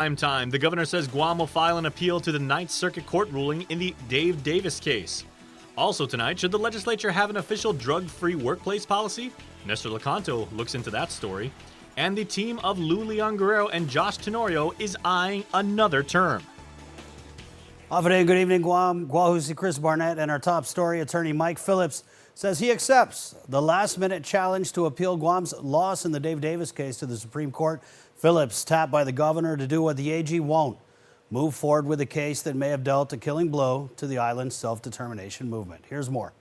Prime time. The governor says Guam will file an appeal to the Ninth Circuit Court ruling in the Dave Davis case. Also tonight, should the legislature have an official drug-free workplace policy? Nestor Lecanto looks into that story. And the team of Lou Leon Guerrero and Josh Tenorio is eyeing another term. Good evening, Guam. Guahusi Chris Barnett, and our top story, attorney Mike Phillips, says he accepts the last-minute challenge to appeal Guam's loss in the Dave Davis case to the Supreme Court. Phillips tapped by the governor to do what the AG won't, move forward with a case that may have dealt a killing blow to the island's self-determination movement. Here's more.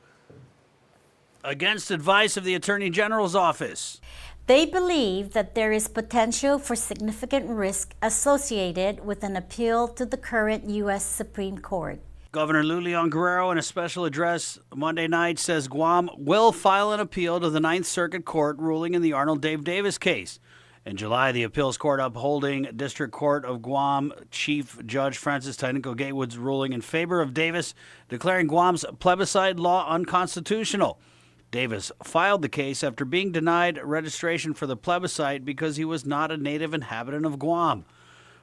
Against advice of the Attorney General's office. They believe that there is potential for significant risk associated with an appeal to the current U.S. Supreme Court. Governor Lou Leon Guerrero, in a special address Monday night, says Guam will file an appeal to the Ninth Circuit Court ruling in the Arnold Dave Davis case. In July, the appeals court upholding District Court of Guam Chief Judge Francis Tainiko Gatewood's ruling in favor of Davis, declaring Guam's plebiscite law unconstitutional. Davis filed the case after being denied registration for the plebiscite because he was not a native inhabitant of Guam.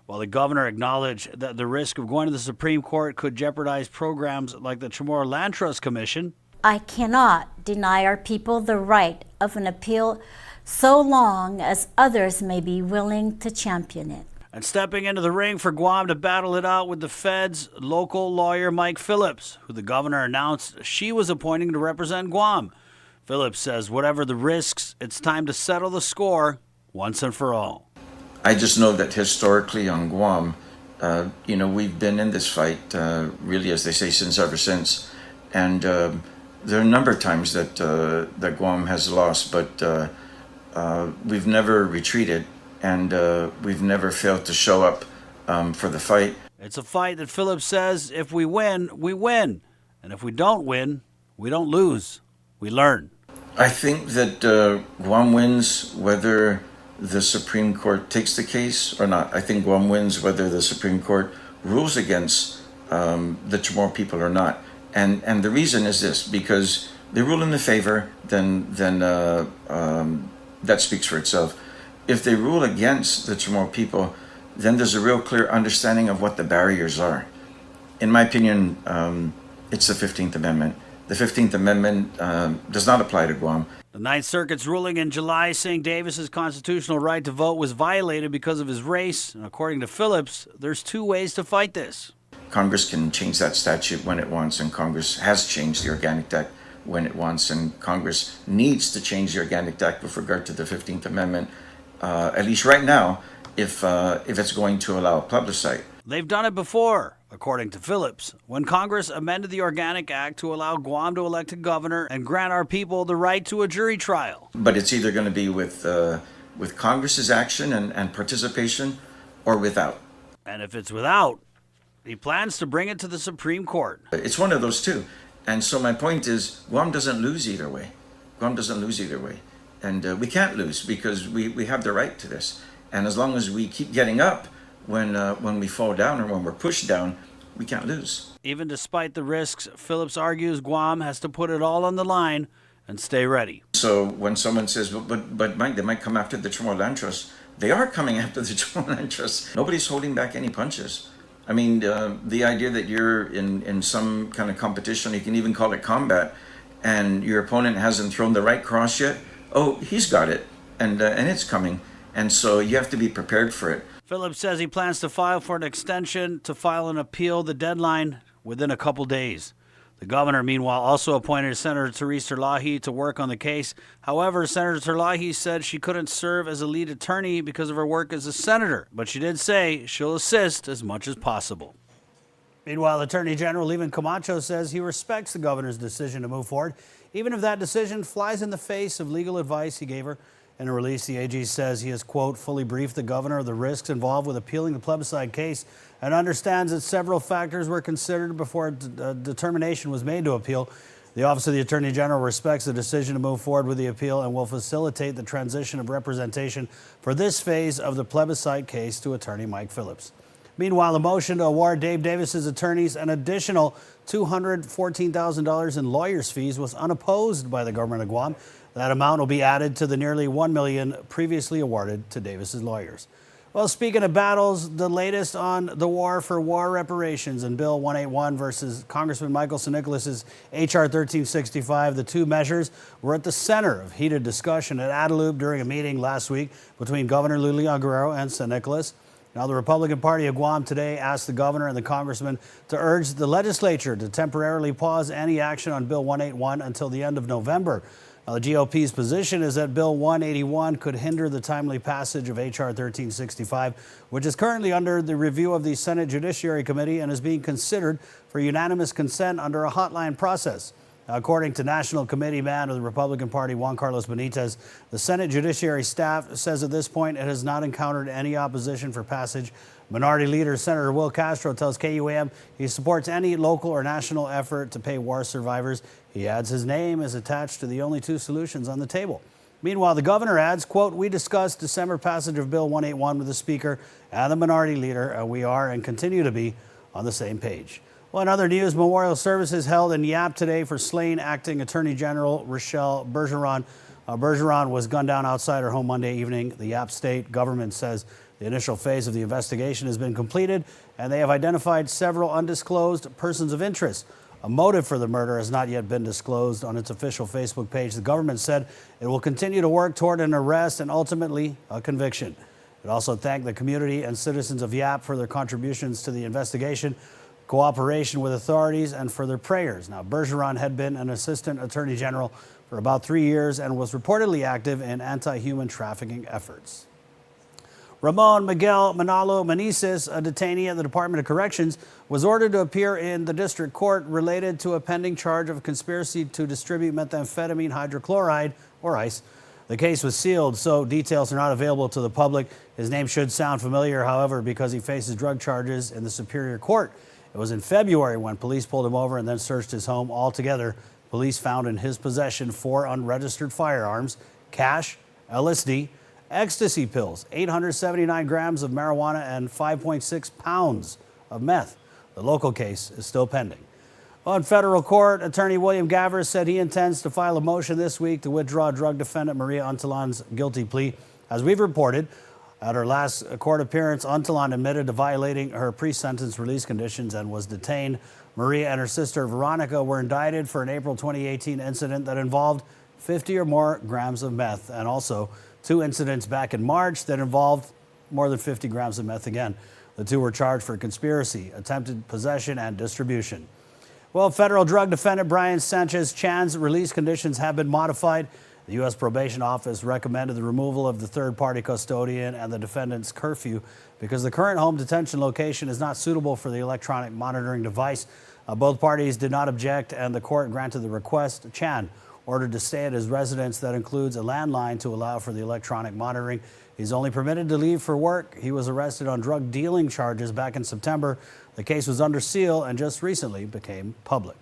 While the governor acknowledged that the risk of going to the Supreme Court could jeopardize programs like the Chamorro Land Trust Commission, I cannot deny our people the right of an appeal so long as others may be willing to champion it. And stepping into the ring for Guam to battle it out with the feds, local lawyer Mike Phillips, who the governor announced she was appointing to represent Guam. Phillips says whatever the risks, it's time to settle the score once and for all. I just know that historically on Guam, we've been in this fight, really, as they say, ever since. And there are a number of times that Guam has lost, but we've never retreated, and we've never failed to show up for the fight. It's a fight that Phillips says if we win, we win. And if we don't win, we don't lose. We learn. I think that Guam wins whether the Supreme Court takes the case or not. I think Guam wins whether the Supreme Court rules against the Chamorro people or not. And the reason is this, because they rule in the favor, then that speaks for itself. If they rule against the Chamorro people, then there's a real clear understanding of what the barriers are. In my opinion, it's the 15th Amendment. The 15th Amendment does not apply to Guam. The Ninth Circuit's ruling in July saying Davis's constitutional right to vote was violated because of his race. And according to Phillips, there's two ways to fight this. Congress can change that statute when it wants, and Congress has changed the Organic Act when it wants, and Congress needs to change the Organic Act with regard to the 15th Amendment, at least right now, if it's going to allow a plebiscite. They've done it before, according to Phillips, when Congress amended the Organic Act to allow Guam to elect a governor and grant our people the right to a jury trial. But it's either going to be with Congress's action and participation, or without. And if it's without, he plans to bring it to the Supreme Court. It's one of those two. And so my point is, Guam doesn't lose either way. Guam doesn't lose either way. And we can't lose because we have the right to this. And as long as we keep getting up, when we fall down or when we're pushed down, we can't lose. Even despite the risks, Phillips argues Guam has to put it all on the line and stay ready. So when someone says, but Mike, they might come after the Chamorro Land Trust, they are coming after the Chamorro Land Trust. Nobody's holding back any punches. I mean, the idea that you're in some kind of competition, you can even call it combat, and your opponent hasn't thrown the right cross yet, oh, he's got it, and it's coming. And so you have to be prepared for it. Phillips says he plans to file for an extension to file an appeal, the deadline within a couple days. The governor, meanwhile, also appointed Senator Therese Terlahi to work on the case. However, Senator Terlahi said she couldn't serve as a lead attorney because of her work as a senator, but she did say she'll assist as much as possible. Meanwhile, Attorney General Levin Camacho says he respects the governor's decision to move forward, even if that decision flies in the face of legal advice he gave her. In a release, the AG says he has, quote, fully briefed the governor of the risks involved with appealing the plebiscite case and understands that several factors were considered before a determination was made to appeal. The Office of the Attorney General respects the decision to move forward with the appeal and will facilitate the transition of representation for this phase of the plebiscite case to Attorney Mike Phillips. Meanwhile, a motion to award Dave Davis's attorneys an additional $214,000 in lawyers' fees was unopposed by the government of Guam. That amount will be added to the nearly $1 million previously awarded to Davis's lawyers. Well, speaking of battles, the latest on the war for war reparations and Bill 181 versus Congressman Michael St. Nicholas's H.R. 1365. The two measures were at the center of heated discussion at Adelup during a meeting last week between Governor Lulian Guerrero and St. Nicholas. Now, the Republican Party of Guam today asked the governor and the congressman to urge the legislature to temporarily pause any action on Bill 181 until the end of November. Now, the GOP's position is that Bill 181 could hinder the timely passage of H.R. 1365, which is currently under the review of the Senate Judiciary Committee and is being considered for unanimous consent under a hotline process. Now, according to National Committee man of the Republican Party, Juan Carlos Benitez, the Senate Judiciary staff says at this point it has not encountered any opposition for passage. Minority Leader Senator Will Castro tells KUAM he supports any local or national effort to pay war survivors. He adds his name is attached to the only two solutions on the table. Meanwhile, the governor adds, quote, "We discussed December passage of Bill 181 with the Speaker and the Minority Leader, and we are and continue to be on the same page." Well, in other news, memorial services held in Yap today for slain acting Attorney General Rachelle Bergeron. Bergeron was gunned down outside her home Monday evening. The Yap state government says the initial phase of the investigation has been completed, and they have identified several undisclosed persons of interest. A motive for the murder has not yet been disclosed. On its official Facebook page, the government said it will continue to work toward an arrest and ultimately a conviction. It also thanked the community and citizens of Yap for their contributions to the investigation, cooperation with authorities, and for their prayers. Now, Bergeron had been an assistant attorney general for about 3 years and was reportedly active in anti-human trafficking efforts. Ramon Miguel Manalo Manises, a detainee at the Department of Corrections, was ordered to appear in the district court related to a pending charge of conspiracy to distribute methamphetamine hydrochloride, or ICE. The case was sealed, so details are not available to the public. His name should sound familiar, however, because he faces drug charges in the Superior Court. It was in February when police pulled him over and then searched his home. Altogether, police found in his possession 4 unregistered firearms, cash, LSD, ecstasy pills, 879 grams of marijuana, and 5.6 pounds of meth. The local case is still pending. On federal court, attorney William Gavers said he intends to file a motion this week to withdraw drug defendant Maria Untalan's guilty plea. As we've reported, at her last court appearance, Untalan admitted to violating her pre-sentence release conditions and was detained. Maria and her sister Veronica were indicted for an April 2018 incident that involved 50 or more grams of meth, and also 2 incidents back in March that involved more than 50 grams of meth again. The 2 were charged for conspiracy, attempted possession, and distribution. Well, federal drug defendant Brian Sanchez Chan's release conditions have been modified. The U.S. Probation Office recommended the removal of the third-party custodian and the defendant's curfew because the current home detention location is not suitable for the electronic monitoring device. Both parties did not object, and the court granted the request. Chan ordered to stay at his residence that includes a landline to allow for the electronic monitoring. He's only permitted to leave for work. He was arrested on drug dealing charges back in September. The case was under seal and just recently became public.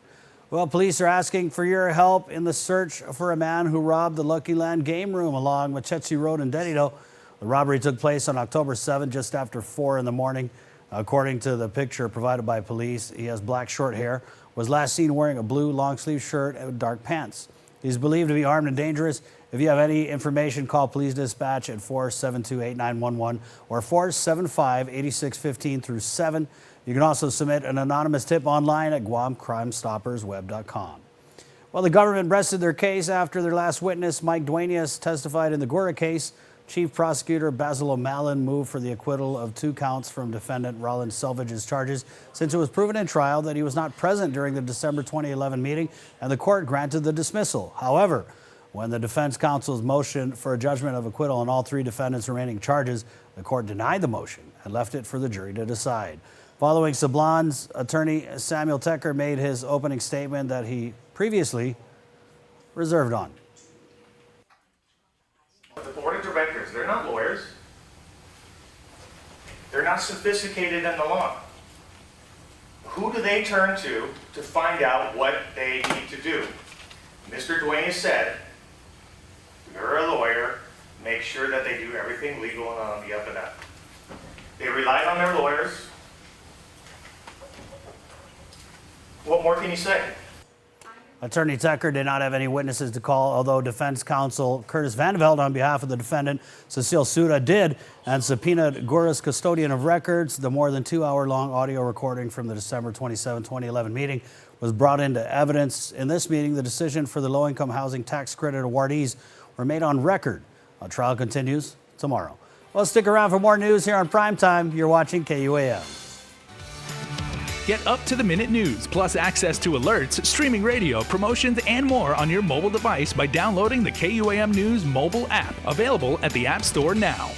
Well, police are asking for your help in the search for a man who robbed the Lucky Land game room along Machechi Road in Denito. The robbery took place on October 7th, just after 4 in the morning. According to the picture provided by police, he has black short hair, was last seen wearing a blue long-sleeve shirt and dark pants. He's believed to be armed and dangerous. If you have any information, call Police Dispatch at 472-8911 or 475-8615 through 7. You can also submit an anonymous tip online at GuamCrimeStoppersWeb.com. Well, the government rested their case after their last witness, Mike Duenas, testified in the Gorry case. Chief Prosecutor Basil O'Malley moved for the acquittal of 2 counts from defendant Roland Selvage's charges, since it was proven in trial that he was not present during the December 2011 meeting, and the court granted the dismissal. However, when the defense counsel's motion for a judgment of acquittal on all 3 defendants' remaining charges, the court denied the motion and left it for the jury to decide. Following Sablan's attorney Samuel Tecker made his opening statement that he previously reserved on. The board of directors, they're not lawyers. They're not sophisticated in the law. Who do they turn to find out what they need to do? Mr. Duenas said, you're a lawyer, make sure that they do everything legal and on the up and up. They relied on their lawyers. What more can you say? Attorney Tucker did not have any witnesses to call, although defense counsel Curtis Vandeveld, on behalf of the defendant Cecile Suda, did and subpoenaed Gorry's custodian of records. The more than 2-hour-long audio recording from the December 27, 2011 meeting was brought into evidence. In this meeting, the decision for the low-income housing tax credit awardees were made on record. A trial continues tomorrow. Well, stick around for more news here on Primetime. You're watching KUAM. Get up-to-the-minute news, plus access to alerts, streaming radio, promotions, and more on your mobile device by downloading the KUAM News mobile app, available at the App Store now.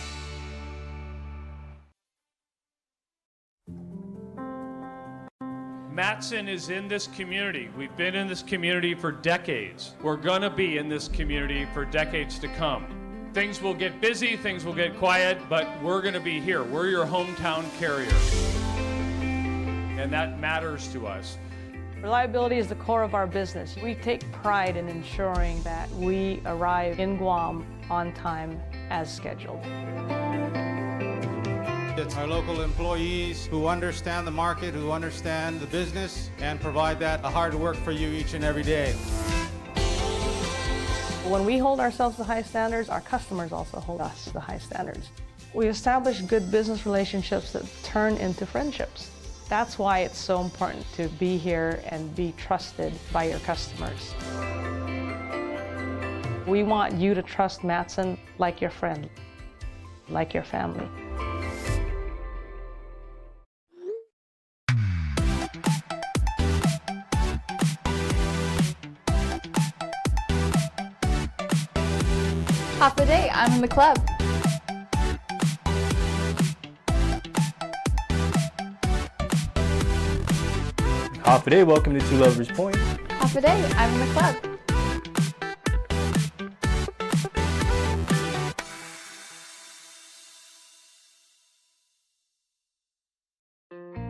Matson is in this community. We've been in this community for decades. We're gonna be in this community for decades to come. Things will get busy, things will get quiet, but we're gonna be here. We're your hometown carrier. And that matters to us. Reliability is the core of our business. We take pride in ensuring that we arrive in Guam on time as scheduled. It's our local employees who understand the market, who understand the business, and provide that hard work for you each and every day. When we hold ourselves to high standards, our customers also hold us to high standards. We establish good business relationships that turn into friendships. That's why it's so important to be here and be trusted by your customers. We want you to trust Matson like your friend, like your family. Half the day, I'm in the club. Half a day, welcome to Two Lovers Point. Half a day, I'm in the club.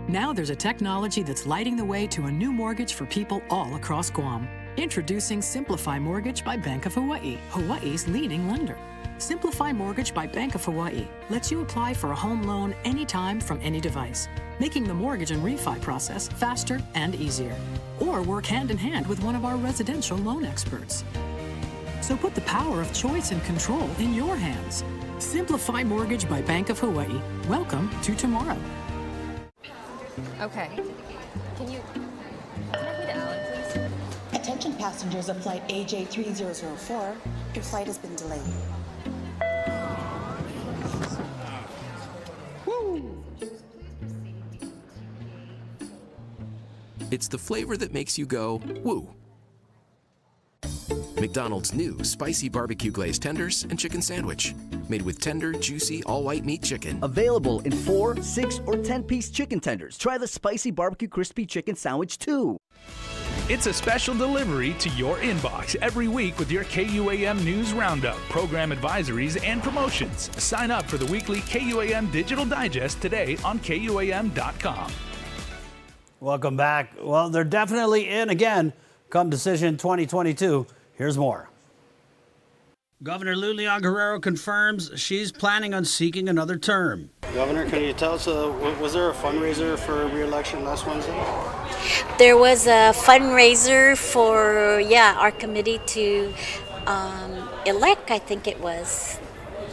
Now there's a technology that's lighting the way to a new mortgage for people all across Guam. Introducing Simplify Mortgage by Bank of Hawaii, Hawaii's leading lender. Simplify Mortgage by Bank of Hawaii lets you apply for a home loan anytime from any device, making the mortgage and refi process faster and easier. Or work hand in hand with one of our residential loan experts. So put the power of choice and control in your hands. Simplify Mortgage by Bank of Hawaii. Welcome to tomorrow. Okay. Can I meet Alan, please? Attention passengers of flight AJ3004, your flight has been delayed. It's the flavor that makes you go, woo. McDonald's new spicy barbecue glazed tenders and chicken sandwich. Made with tender, juicy, all-white meat chicken. Available in 4, 6, or 10-piece chicken tenders. Try the spicy barbecue crispy chicken sandwich too. It's a special delivery to your inbox every week with your KUAM News Roundup, program advisories, and promotions. Sign up for the weekly KUAM Digital Digest today on KUAM.com. Welcome back. Well, they're definitely in again come decision 2022. Here's more. Governor Lilian Guerrero confirms she's planning on seeking another term. Governor, can you tell us, was there a fundraiser for re-election last Wednesday? There was a fundraiser for, our committee to elect, I think it was.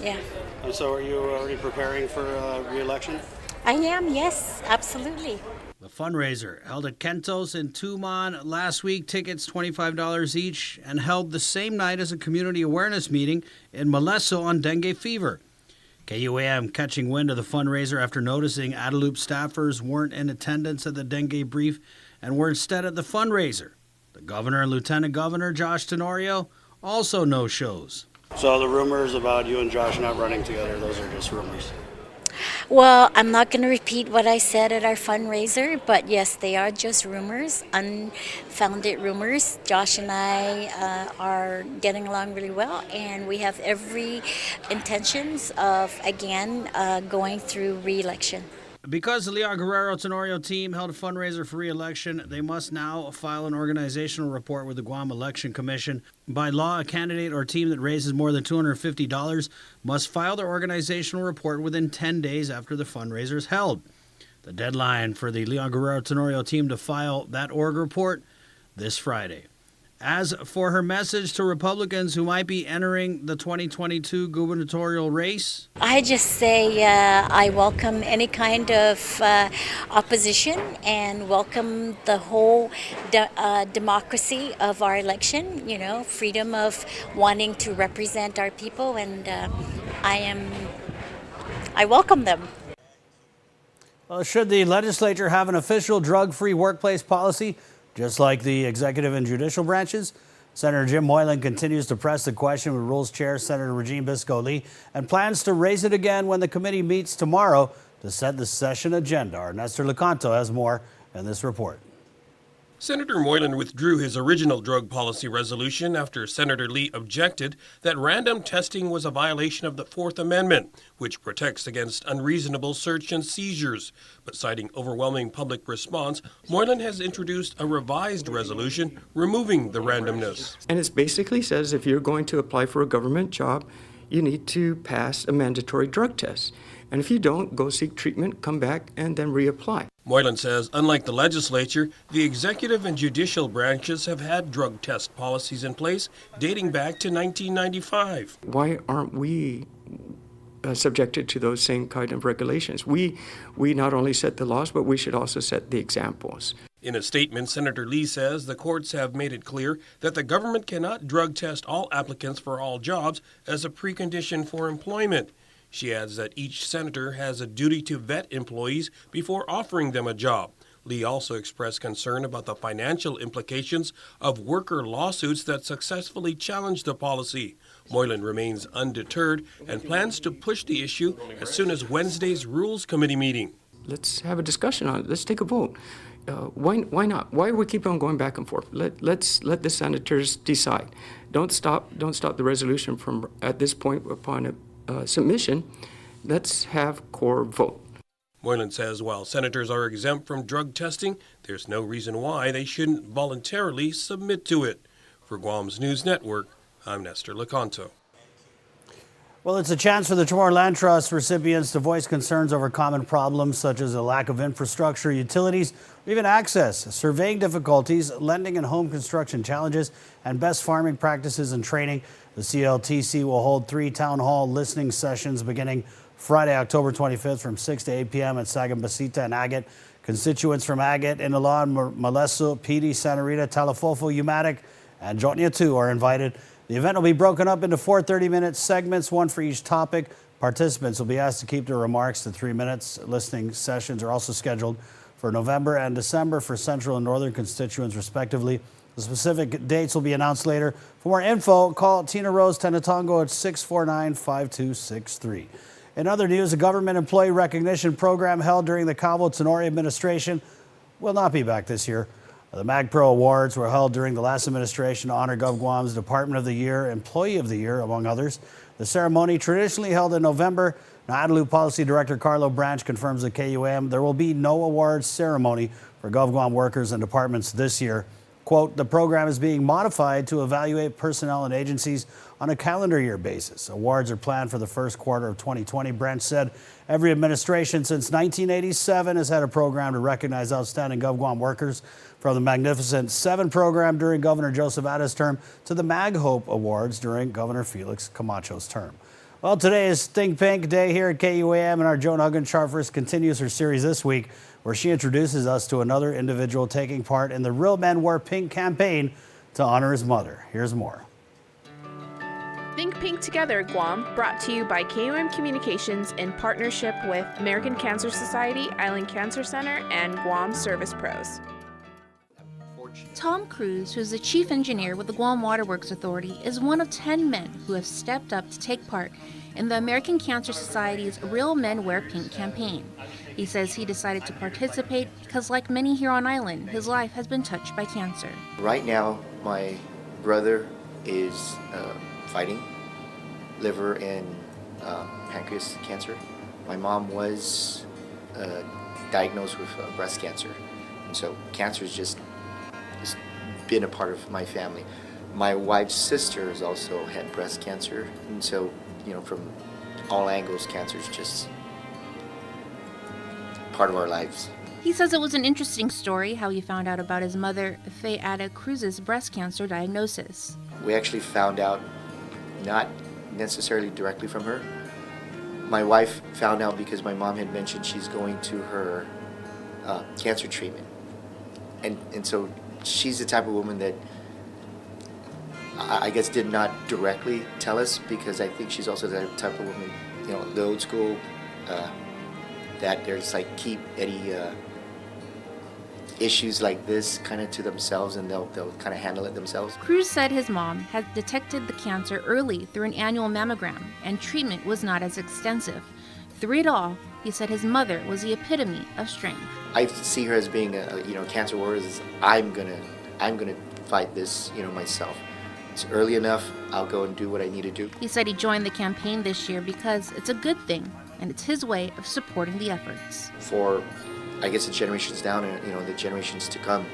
Yeah. And so are you already preparing for re-election? I am, yes, absolutely. The fundraiser held at Kentos in Tumon last week. Tickets $25 each, and held the same night as a community awareness meeting in Malesso on dengue fever. KUAM catching wind of the fundraiser after noticing Adaloop staffers weren't in attendance at the dengue brief and were instead at the fundraiser. The governor and Lieutenant Governor Josh Tenorio also no shows. So the rumors about you and Josh not running together, those are just rumors. Well, I'm not going to repeat what I said at our fundraiser, but yes, they are just rumors, unfounded rumors. Josh and I are getting along really well, and we have every intentions of, again, going through re-election. Because the Lilian Guerrero Tenorio team held a fundraiser for re-election, they must now file an organizational report with the Guam Election Commission. By law, a candidate or team that raises more than $250 must file their organizational report within 10 days after the fundraiser is held. The deadline for the Lilian Guerrero Tenorio team to file that org report this Friday. As for her message to Republicans who might be entering the 2022 gubernatorial race, I just say I welcome any kind of opposition and welcome the whole democracy of our election, you know, freedom of wanting to represent our people, and I welcome them. well, should the legislature have an official drug-free workplace policy, just like the executive and judicial branches? Senator Jim Moylan continues to press the question with Rules Chair Senator Regine Biscoe-Lee and plans to raise it again when the committee meets tomorrow to set the session agenda. Our Nestor Lecanto has more in this report. Senator Moylan withdrew his original drug policy resolution after Senator Lee objected that random testing was a violation of the Fourth Amendment, which protects against unreasonable search and seizures. But citing overwhelming public response, Moylan has introduced a revised resolution removing the randomness. And it basically says if you're going to apply for a government job, you need to pass a mandatory drug test. And if you don't, go seek treatment, come back, and then reapply. Moylan says, unlike the legislature, the executive and judicial branches have had drug test policies in place dating back to 1995. Why aren't we subjected to those same kind of regulations? We not only set the laws, but we should also set the examples. In a statement, Senator Lee says the courts have made it clear that the government cannot drug test all applicants for all jobs as a precondition for employment. She adds that each senator has a duty to vet employees before offering them a job. Lee also expressed concern about the financial implications of worker lawsuits that successfully challenged the policy. Moylan remains undeterred and plans to push the issue as soon as Wednesday's Rules Committee meeting. Let's have a discussion on it. Let's take a vote. Why not? Why do we keep on going back and forth? Let's let the senators decide. Don't stop the resolution from at this point upon submission. Let's have core vote. Moylan says while senators are exempt from drug testing, there's no reason why they shouldn't voluntarily submit to it. For Guam's News Network, I'm Nestor Lecanto. Well, it's a chance for the Chamorro Land Trust recipients to voice concerns over common problems such as a lack of infrastructure, utilities, or even access, surveying difficulties, lending and home construction challenges, and best farming practices and training. The CLTC will hold 3 town hall listening sessions beginning Friday, October 25th from 6 to 8 p.m. at Sagambasita and Agate. Constituents from Agate, Iniloan, Maleso, Pidi, Santa Rita, Talafofo, Umatic, and Jotnia 2 are invited. The event will be broken up into 4 30-minute segments, one for each topic. Participants will be asked to keep their remarks to 3 minutes. Listening sessions are also scheduled for November and December for Central and Northern constituents, respectively. The specific dates will be announced later. For more info, call Tina Rose Tenatongo at 649-5263. In other news, a government employee recognition program held during the Calvo Tenori administration will not be back this year. The MagPro Awards were held during the last administration to honor GovGuam's Department of the Year, Employee of the Year, among others. The ceremony, traditionally held in November, Naatalu Policy Director Carlo Branch confirms at KUAM there will be no awards ceremony for GovGuam workers and departments this year. Quote, the program is being modified to evaluate personnel and agencies on a calendar year basis. Awards are planned for the first quarter of 2020. Branch said every administration since 1987 has had a program to recognize outstanding GovGuam workers, from the Magnificent 7 program during Governor Joseph Ada's term to the Mag Hope Awards during Governor Felix Camacho's term. Well, today is Think Pink Day here at KUAM, and our Joan Huggins-Scharfers continues her series this week, where she introduces us to another individual taking part in the Real Men Wear Pink campaign to honor his mother. Here's more. Think Pink Together, Guam, brought to you by KUAM Communications in partnership with American Cancer Society, Island Cancer Center, and Guam Service Pros. Tom Cruz, who is the chief engineer with the Guam Waterworks Authority, is one of 10 men who have stepped up to take part in the American Cancer Society's Real Men Wear Pink campaign. He says he decided to participate because, like many here on island, his life has been touched by cancer. Right now, my brother is fighting liver and pancreas cancer. My mom was diagnosed with breast cancer, and so cancer has just been a part of my family. My wife's sister has also had breast cancer, and so, you know, from all angles, cancer is just part of our lives. He says it was an interesting story how he found out about his mother, Faye Ada Cruz's breast cancer diagnosis. We actually found out not necessarily directly from her. My wife found out because my mom had mentioned she's going to her cancer treatment. And so she's the type of woman that I guess did not directly tell us, because I think she's also the type of woman, you know, the old school, that there's like keep any issues like this kind of to themselves, and they'll kind of handle it themselves. Cruz said his mom had detected the cancer early through an annual mammogram, and treatment was not as extensive. Through it all, he said his mother was the epitome of strength. I see her as being a cancer warrior. I'm gonna fight this, myself. It's early enough. I'll go and do what I need to do. He said he joined the campaign this year because it's a good thing, and it's his way of supporting the efforts. For, I guess, the generations down and the generations to come,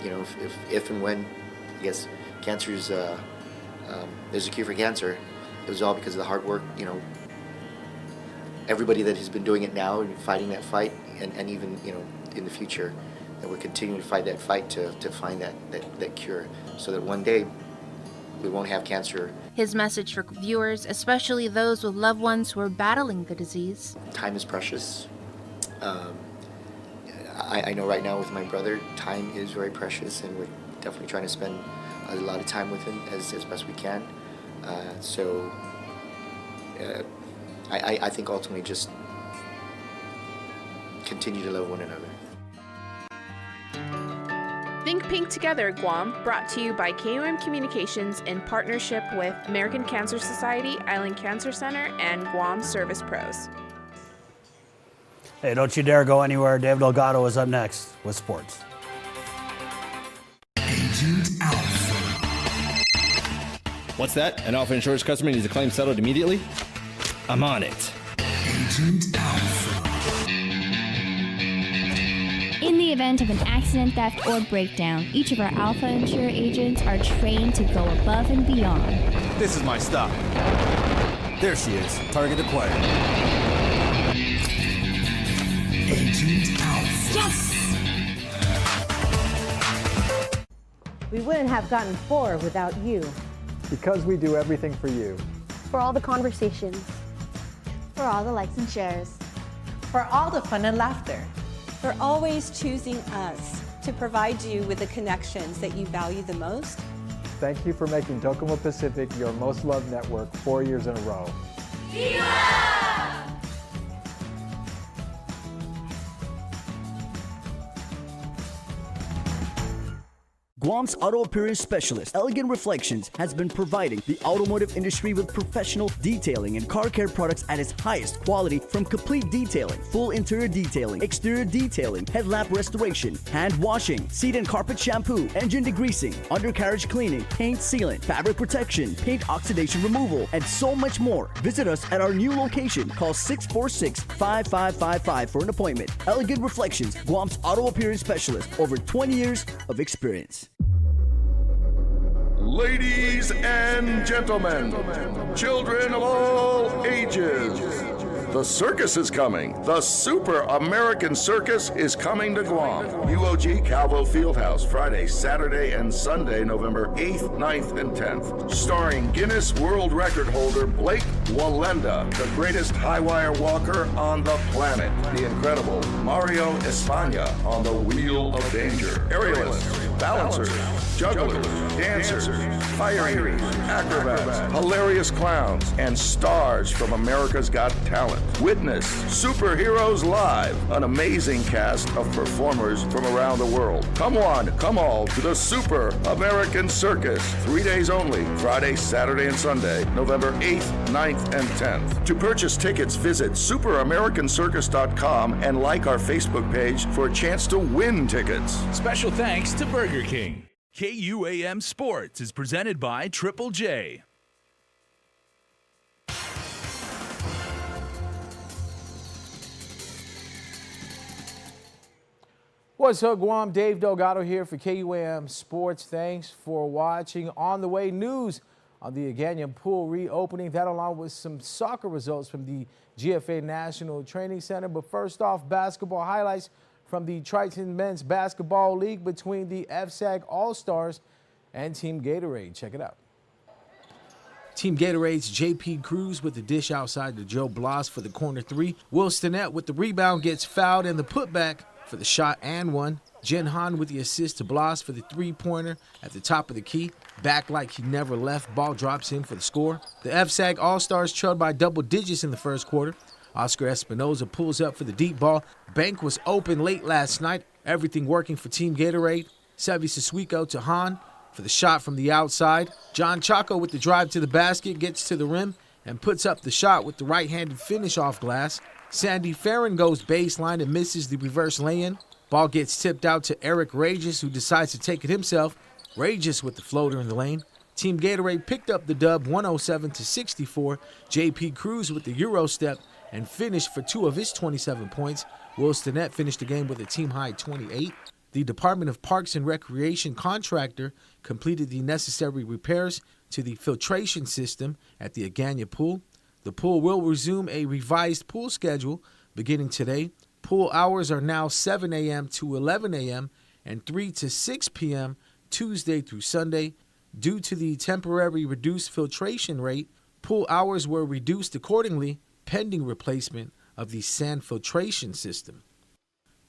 if and when, I guess, cancer's there's a cure for cancer, it was all because of the hard work. Everybody that has been doing it now and fighting that fight, and even in the future, that we're continuing to fight that fight to find that cure, so that one day we won't have cancer. His message for viewers, especially those with loved ones who are battling the disease: time is precious. I know right now with my brother, time is very precious, and we're definitely trying to spend a lot of time with him as best we can. I think ultimately just continue to love one another. Think Pink Together, Guam, brought to you by KUAM Communications in partnership with American Cancer Society, Island Cancer Center, and Guam Service Pros. Hey, don't you dare go anywhere. Dave Delgado is up next with sports. Agent Alpha. What's that? An Alpha Insurance customer needs a claim settled immediately? I'm on it. Agent Alpha. In the event of an accident, theft, or breakdown, each of our Alpha Insure agents are trained to go above and beyond. This is my stop. There she is. Target acquired. Agent Alpha. Yes! We wouldn't have gotten 4 without you. Because we do everything for you. For all the conversations. For all the likes and shares. For all the fun and laughter. For always choosing us to provide you with the connections that you value the most. Thank you for making Docomo Pacific your most loved network 4 years in a row. Viva! Guam's auto appearance specialist, Elegant Reflections, has been providing the automotive industry with professional detailing and car care products at its highest quality, from complete detailing, full interior detailing, exterior detailing, headlamp restoration, hand washing, seat and carpet shampoo, engine degreasing, undercarriage cleaning, paint sealant, fabric protection, paint oxidation removal, and so much more. Visit us at our new location. Call 646-5555 for an appointment. Elegant Reflections, Guam's auto appearance specialist, over 20 years of experience. Ladies and gentlemen, children of all ages, the circus is coming. The Super American Circus is coming to Guam. UOG Calvo Fieldhouse, Friday, Saturday, and Sunday, November 8th, 9th, and 10th. Starring Guinness World Record holder Blake Wallenda, the greatest high wire walker on the planet. The incredible Mario Espana on the Wheel of Danger. Aerialists, balancers, jugglers, dancers, fire eaters, acrobats, hilarious clowns, and stars from America's Got Talent. Witness Superheroes Live, an amazing cast of performers from around the world. Come on, come all to the Super American Circus. 3 days only, Friday, Saturday, and Sunday, November 8th, 9th, and 10th. To purchase tickets, visit superamericancircus.com and like our Facebook page for a chance to win tickets. Special thanks to Burger King. KUAM Sports is presented by Triple J. What's up, Guam? Dave Delgado here for KUAM Sports. Thanks for watching. On the way, news on the Aganian pool reopening. That along with some soccer results from the GFA National Training Center. But first off, basketball highlights from the Triton Men's Basketball League between the FSAG All-Stars and Team Gatorade. Check it out. Team Gatorade's J.P. Cruz with the dish outside to Joe Blas for the corner three. Will Stinnett with the rebound gets fouled and the putback for the shot and one. Jen Han with the assist to Blas for the three-pointer at the top of the key. Back like he never left. Ball drops in for the score. The FSAG All-Stars trailed by double digits in the first quarter. Oscar Espinoza pulls up for the deep ball. Bank was open late last night. Everything working for Team Gatorade. Sevi Siswiko to Han for the shot from the outside. John Chaco with the drive to the basket, gets to the rim and puts up the shot with the right-handed finish off glass. Sandy Farron goes baseline and misses the reverse lay-in. Ball gets tipped out to Eric Regis, who decides to take it himself. Regis with the floater in the lane. Team Gatorade picked up the dub 107-64. J.P. Cruz with the Euro step and finished for 2 of his 27 points. Will Stinnett finished the game with a team-high 28. The Department of Parks and Recreation contractor completed the necessary repairs to the filtration system at the Agana pool. The pool will resume a revised pool schedule beginning today. Pool hours are now 7 a.m. to 11 a.m. and 3 to 6 p.m. Tuesday through Sunday. Due to the temporary reduced filtration rate, pool hours were reduced accordingly, pending replacement of the sand filtration system.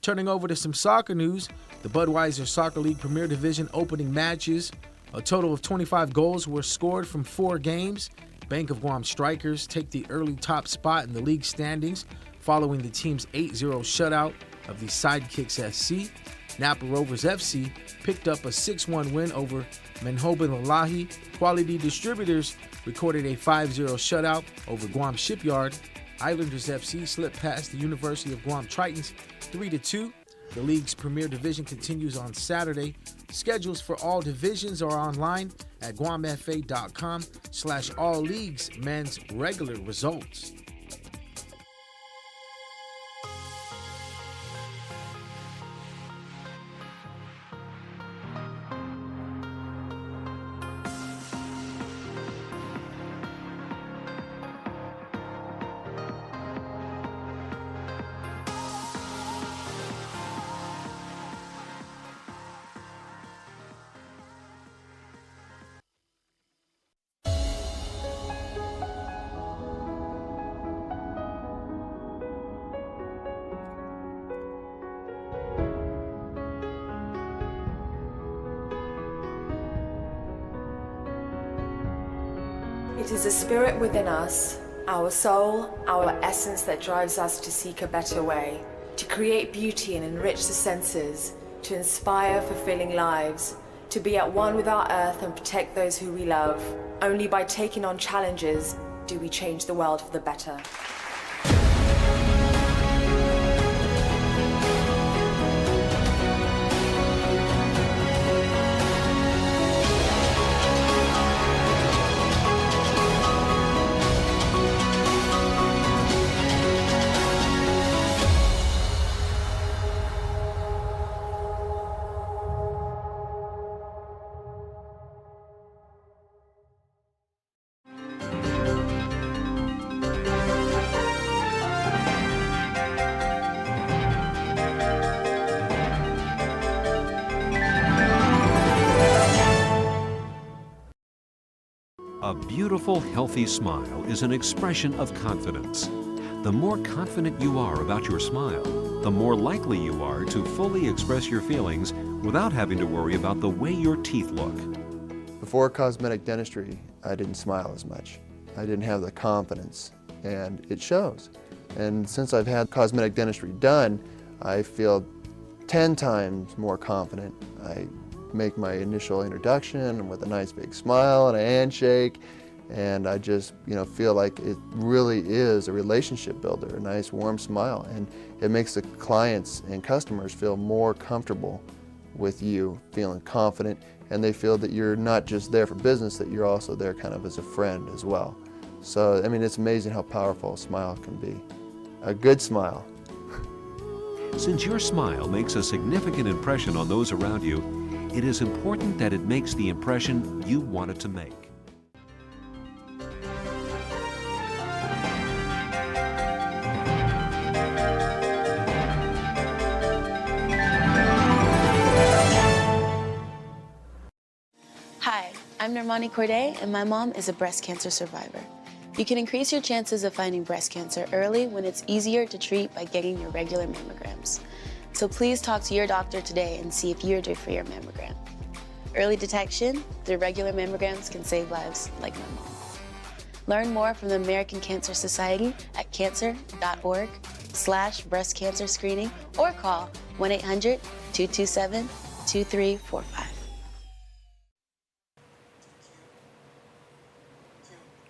Turning over to some soccer news, the Budweiser Soccer League Premier Division opening matches. A total of 25 goals were scored from 4 games. Bank of Guam Strikers take the early top spot in the league standings following the team's 8-0 shutout of the Sidekicks SC. Napa Rovers FC picked up a 6-1 win over Manhoban Lalahi. Quality Distributors recorded a 5-0 shutout over Guam Shipyard. Islanders FC slipped past the University of Guam Tritons 3-2. The league's premier division continues on Saturday. Schedules for all divisions are online at guamfa.com/all leagues men's regular results. It is the spirit within us, our soul, our essence that drives us to seek a better way, to create beauty and enrich the senses, to inspire fulfilling lives, to be at one with our earth and protect those who we love. Only by taking on challenges do we change the world for the better. A beautiful, healthy smile is an expression of confidence. The more confident you are about your smile, the more likely you are to fully express your feelings without having to worry about the way your teeth look. Before cosmetic dentistry, I didn't smile as much. I didn't have the confidence, and it shows. And since I've had cosmetic dentistry done, I feel 10 times more confident. I make my initial introduction with a nice big smile and a handshake, and I just feel like it really is a relationship builder, a nice warm smile, and it makes the clients and customers feel more comfortable with you, feeling confident, and they feel that you're not just there for business, that you're also there kind of as a friend as well. So I mean, it's amazing how powerful a smile can be. A good smile. Since your smile makes a significant impression on those around you, it is important that it makes the impression you want it to make. I'm Normani Corday, and my mom is a breast cancer survivor. You can increase your chances of finding breast cancer early when it's easier to treat by getting your regular mammograms. So please talk to your doctor today and see if you're due for your mammogram. Early detection through regular mammograms can save lives like my mom. Learn more from the American Cancer Society at cancer.org/breast cancer screening or call 1-800-227-2345.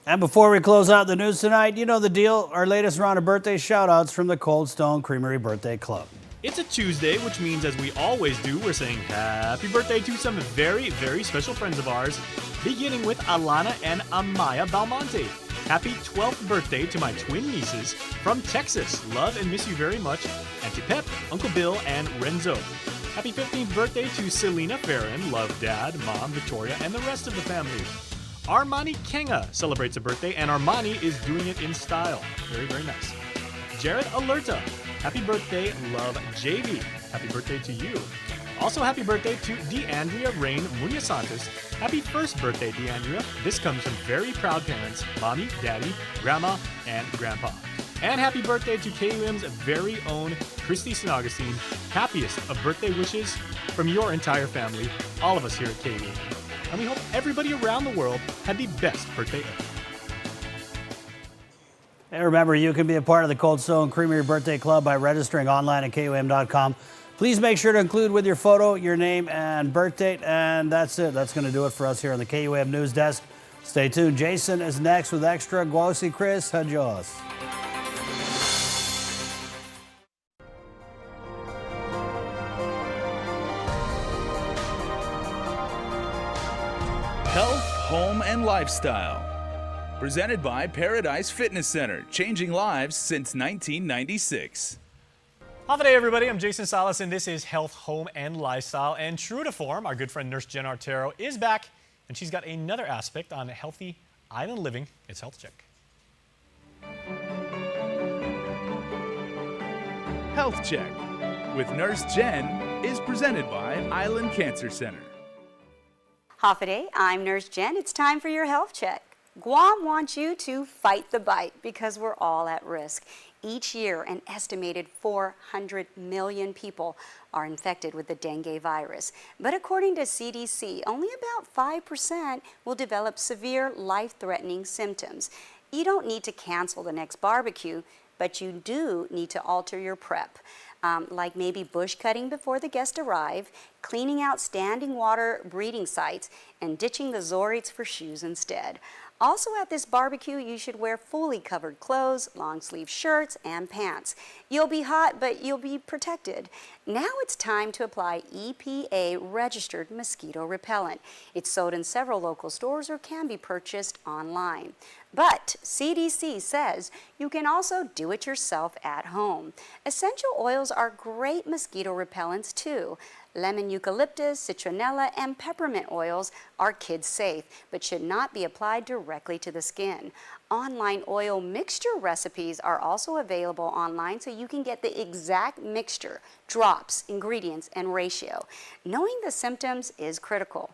And before we close out the news tonight, you know the deal. Our latest round of birthday shout-outs from the Cold Stone Creamery Birthday Club. It's a Tuesday, which means, as we always do, we're saying happy birthday to some very, very special friends of ours, beginning with Alana and Amaya Belmonte. Happy 12th birthday to my twin nieces from Texas. Love and miss you very much. Auntie Pep, Uncle Bill, and Renzo. Happy 15th birthday to Selena Farron. Love Dad, Mom, Victoria, and the rest of the family. Armani Kenga celebrates a birthday, and Armani is doing it in style. Very, very nice. Jared Alerta. Happy birthday, love JV. Happy birthday to you. Also, happy birthday to DeAndrea Rain Muñoz-Santos. Happy first birthday, DeAndrea. This comes from very proud parents, Mommy, Daddy, Grandma, and Grandpa. And happy birthday to KUM's very own Christy St. Augustine. Happiest of birthday wishes from your entire family, all of us here at KUM. And we hope everybody around the world had the best birthday ever. And remember, you can be a part of the Cold Stone Creamery Birthday Club by registering online at KUM.com. Please make sure to include with your photo your name and birth date. And that's it. That's going to do it for us here on the KUM News Desk. Stay tuned. Jason is next with Extra. Guasi Chris, adios. Health, home, and lifestyle. Presented by Paradise Fitness Center, changing lives since 1996. Hi day, everybody. I'm Jason Salas, and this is Health, Home, and Lifestyle. And true to form, our good friend Nurse Jen Artero is back, and she's got another aspect on healthy island living. It's Health Check. Health Check with Nurse Jen is presented by Island Cancer Center. Hafaday, I'm Nurse Jen. It's time for your Health Check. Guam wants you to fight the bite because we're all at risk. Each year, an estimated 400 million people are infected with the dengue virus. But according to CDC, only about 5% will develop severe, life-threatening symptoms. You don't need to cancel the next barbecue, but you do need to alter your prep. Like maybe bush cutting before the guests arrive, cleaning out standing water breeding sites, and ditching the Zorites for shoes instead. Also at this barbecue, you should wear fully covered clothes, long sleeve shirts, and pants. You'll be hot, but you'll be protected. Now it's time to apply EPA registered mosquito repellent. It's sold in several local stores or can be purchased online. But CDC says you can also do it yourself at home. Essential oils are great mosquito repellents too. Lemon eucalyptus, citronella, and peppermint oils are kid safe, but should not be applied directly to the skin. Online oil mixture recipes are also available online so you can get the exact mixture, drops, ingredients, and ratio. Knowing the symptoms is critical.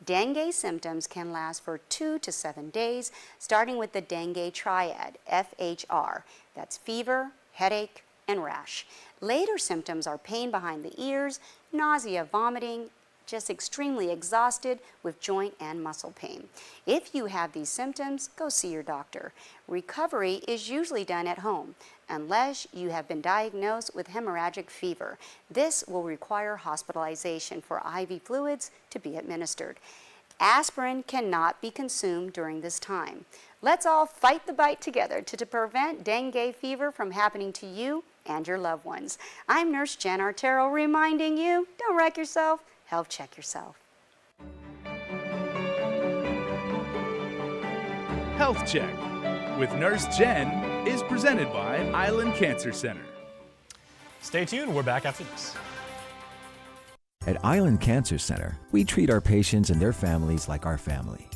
Dengue symptoms can last for 2 to 7 days, starting with the dengue triad, FHR. That's fever, headache, and rash. Later symptoms are pain behind the ears, nausea, vomiting, just extremely exhausted with joint and muscle pain. If you have these symptoms, go see your doctor. Recovery is usually done at home, unless you have been diagnosed with hemorrhagic fever. This will require hospitalization for IV fluids to be administered. Aspirin cannot be consumed during this time. Let's all fight the bite together to prevent dengue fever from happening to you and your loved ones. I'm Nurse Jen Artero reminding you, don't wreck yourself, health check yourself. Health Check with Nurse Jen is presented by Island Cancer Center. Stay tuned, we're back after this. At Island Cancer Center, we treat our patients and their families like our family.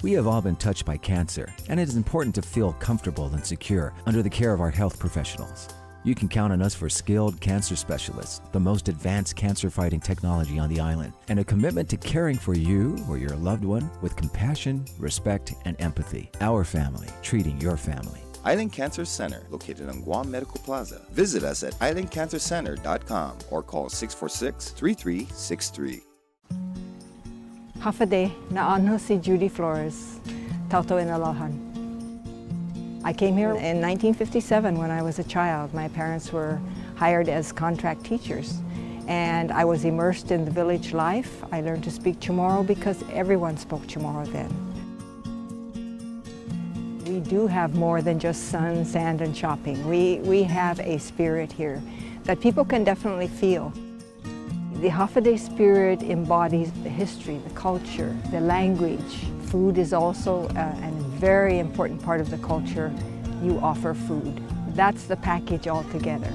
We have all been touched by cancer, and it is important to feel comfortable and secure under the care of our health professionals. You can count on us for skilled cancer specialists, the most advanced cancer-fighting technology on the island, and a commitment to caring for you or your loved one with compassion, respect, and empathy. Our family, treating your family. Island Cancer Center, located on Guam Medical Plaza. Visit us at islandcancercenter.com or call 646-3363. Hafade na ano si Judy Flores, Tauto Inalahan. I came here in 1957 when I was a child. My parents were hired as contract teachers, and I was immersed in the village life. I learned to speak Chamorro because everyone spoke Chamorro then. We do have more than just sun, sand, and shopping. We have a spirit here that people can definitely feel. The Hafade spirit embodies the history, the culture, the language. Food is also a very important part of the culture. You offer food. That's the package altogether.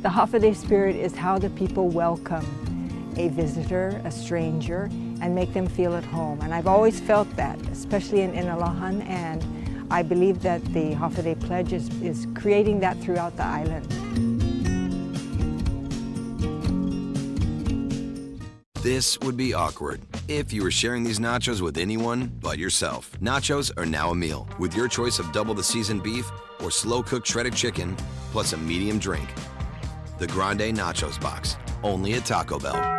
The Hafade spirit is how the people welcome a visitor, a stranger, and make them feel at home. And I've always felt that, especially in Inalahan, and I believe that the Hafade Pledge is creating that throughout the island. This would be awkward if you were sharing these nachos with anyone but yourself. Nachos are now a meal with your choice of double the seasoned beef or slow-cooked shredded chicken plus a medium drink. The Grande Nachos Box, only at Taco Bell.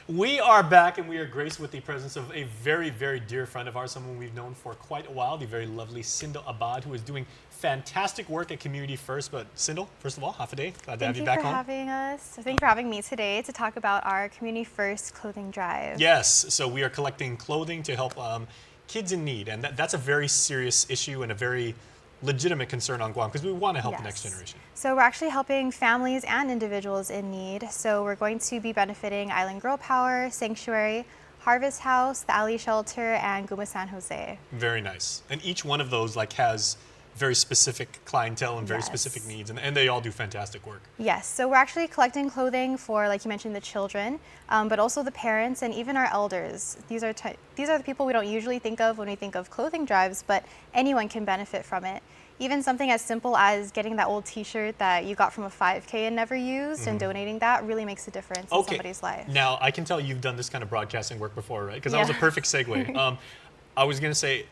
We are back, and we are graced with the presence of a very, very dear friend of ours, someone we've known for quite a while, the very lovely Sindel Abad, who is doing fantastic work at Community First. But Sindel, first of all, Hafade, glad to have you back home. Thank you for having us. Thank you for having me today to talk about our Community First clothing drive. Yes, so we are collecting clothing to help kids in need, and that's a very serious issue and a very legitimate concern on Guam because we want to help the next generation. So we're actually helping families and individuals in need. So we're going to be benefiting Island Girl Power, Sanctuary, Harvest House, the Ali Shelter, and Guma San Jose. Very nice. And each one of those has very specific clientele and very specific needs, and they all do fantastic work. Yes, so we're actually collecting clothing for, like you mentioned, the children, but also the parents and even our elders. These are the people we don't usually think of when we think of clothing drives, but anyone can benefit from it. Even something as simple as getting that old t-shirt that you got from a 5K and never used and donating that really makes a difference in somebody's life. Now, I can tell you've done this kind of broadcasting work before, right? Because that was a perfect segue. I was going to say,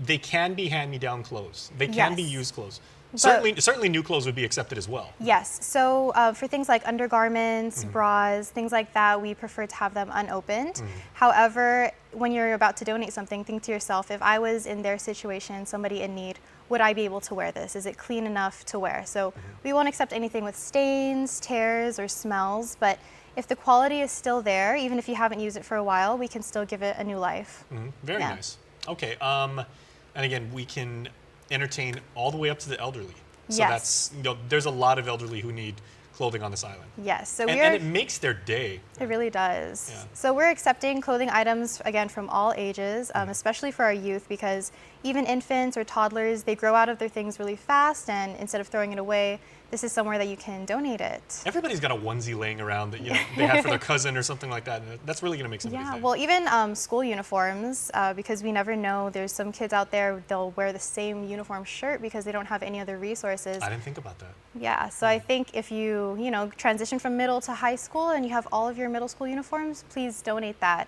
they can be hand-me-down clothes. They can be used clothes. Certainly new clothes would be accepted as well. Yes, so for things like undergarments, bras, things like that, we prefer to have them unopened. However, when you're about to donate something, think to yourself, if I was in their situation, somebody in need, would I be able to wear this? Is it clean enough to wear? So we won't accept anything with stains, tears, or smells, but if the quality is still there, even if you haven't used it for a while, we can still give it a new life. Very nice. Okay, and again, we can entertain all the way up to the elderly. So that's, there's a lot of elderly who need clothing on this island. Yes, so and it makes their day. It really does. So we're accepting clothing items, again, from all ages, especially for our youth, because even infants or toddlers, they grow out of their things really fast, and instead of throwing it away, this is somewhere that you can donate it. Everybody's got a onesie laying around that they have for their cousin or something like that. And that's really going to make somebody's day. Well, even school uniforms, because we never know. There's some kids out there, they'll wear the same uniform shirt because they don't have any other resources. I didn't think about that. Yeah, so I think if you, transition from middle to high school and you have all of your middle school uniforms, please donate that.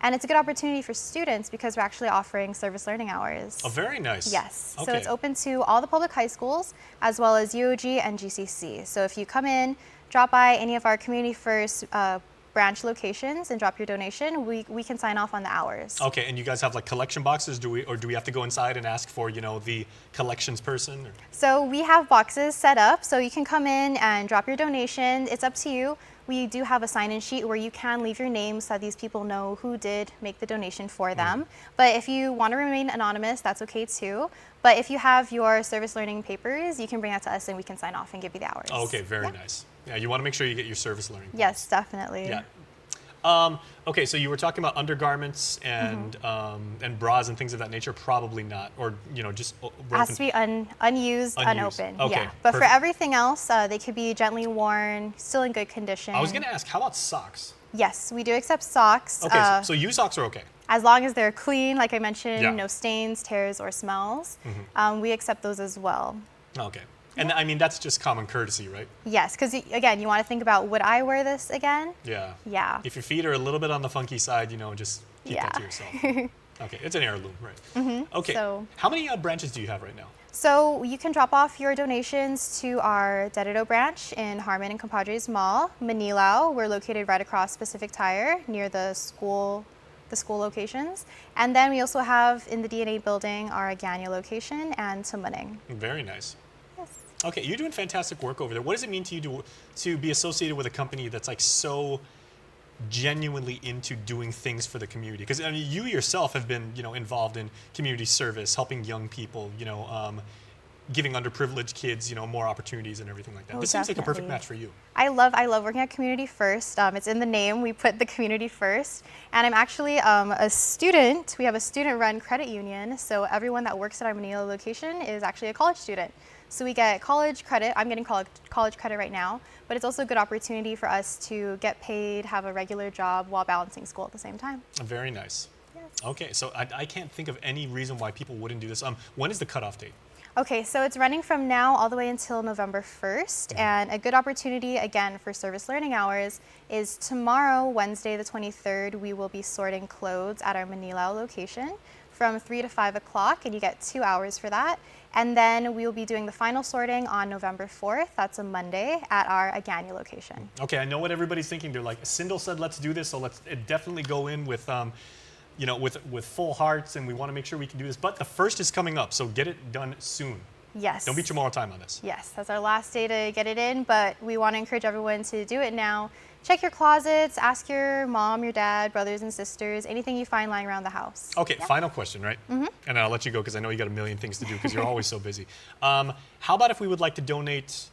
And it's a good opportunity for students because we're actually offering service learning hours. Oh, very nice. Yes. Okay. So it's open to all the public high schools as well as UOG and GCC. So if you come in, drop by any of our Community First branch locations and drop your donation, we can sign off on the hours. Okay, and you guys have like collection boxes? Do we have to go inside and ask for, the collections person? Or? So we have boxes set up, so you can come in and drop your donation. It's up to you. We do have a sign-in sheet where you can leave your name so that these people know who did make the donation for them. But if you want to remain anonymous, that's okay too. But if you have your service learning papers, you can bring that to us and we can sign off and give you the hours. Oh, okay, very nice. Yeah, you want to make sure you get your service learning. Yes, definitely. Yeah. Okay, so you were talking about undergarments and bras and things of that nature. Probably not, or just it has to be unused, unopened. Okay, yeah. But for everything else, they could be gently worn, still in good condition. I was going to ask, how about socks? Yes, we do accept socks. Okay, so used socks are okay. As long as they're clean, like I mentioned, Yeah. no stains, tears, or smells. Mhm. We accept those as well. Okay. And I mean, that's just common courtesy, right? Yes, because again, you want to think about, would I wear this again? Yeah. Yeah. If your feet are a little bit on the funky side, just keep that to yourself. Okay, it's an heirloom, right? Okay. So, how many branches do you have right now? So you can drop off your donations to our Dededo branch in Harmon and Compadres Mall, Manila. We're located right across Pacific Tire near the school locations. And then we also have in the DNA building our Agana location and Tumuning. Very nice. Okay, you're doing fantastic work over there. What does it mean to you to be associated with a company that's like so genuinely into doing things for the community? Because I mean, you yourself have been, involved in community service, helping young people, giving underprivileged kids, more opportunities and everything like that. This seems like a perfect match for you. I love working at Community First. It's in the name. We put the community first. And I'm actually a student. We have a student-run credit union. So everyone that works at our Manila location is actually a college student. So we get college credit. I'm getting college credit right now, but it's also a good opportunity for us to get paid, have a regular job while balancing school at the same time. Very nice. Yes. Okay, so I can't think of any reason why people wouldn't do this. When is the cutoff date? Okay, so it's running from now all the way until November 1st, and a good opportunity, again, for service learning hours is tomorrow, Wednesday the 23rd, we will be sorting clothes at our Manila location from 3 to 5 o'clock, and you get 2 hours for that. And then we will be doing the final sorting on November 4th, that's a Monday, at our Agana location. Okay, I know what everybody's thinking. They're like, Sindel said let's do this, so let's definitely go in with with full hearts, and we want to make sure we can do this. But the 1st is coming up, so get it done soon. Yes. Don't beat your moral time on this. Yes, that's our last day to get it in, but we want to encourage everyone to do it now. Check your closets, ask your mom, your dad, brothers and sisters, anything you find lying around the house. Okay, final question, right? And then I'll let you go because I know you got a million things to do because you're always so busy. How about if we would like to donate